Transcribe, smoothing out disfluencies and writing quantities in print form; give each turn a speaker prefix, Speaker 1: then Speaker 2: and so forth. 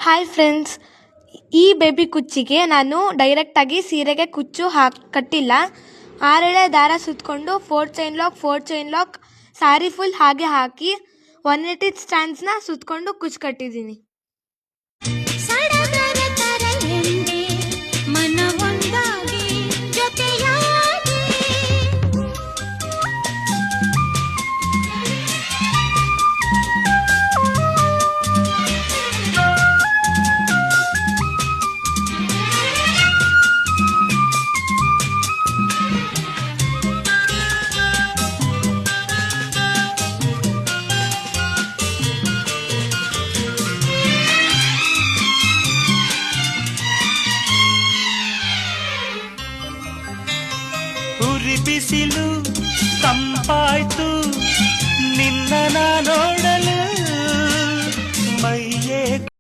Speaker 1: Hi friends, ಈ baby ಕುಚ್ಚಿಗೆ ನಾನು ಡೈರೆಕ್ಟಾಗಿ ಸೀರೆಗೆ ಕುಚ್ಚು ಕಟ್ಟಿಲ್ಲ. 6 ಎಳೆ ದಾರ ಸುತ್ತಕೊಂಡು 4 ಚೈನ್ ಲಾಕ್ ಸಾರಿ ಫುಲ್ ಹಾಗೆ ಹಾಕಿ 180 ಸ್ಟ್ಯಾಂಡ್ಸ್ನ ಸುತ್ತಕೊಂಡು ಕುಚ್ಚು ಕಟ್ಟಿದ್ದೀನಿ.
Speaker 2: ಉರಿ ಬಿಸಿಲು ತಂಪಾಯ್ತು ನಿನ್ನ ನೋಡಲು ಮೈಯೇ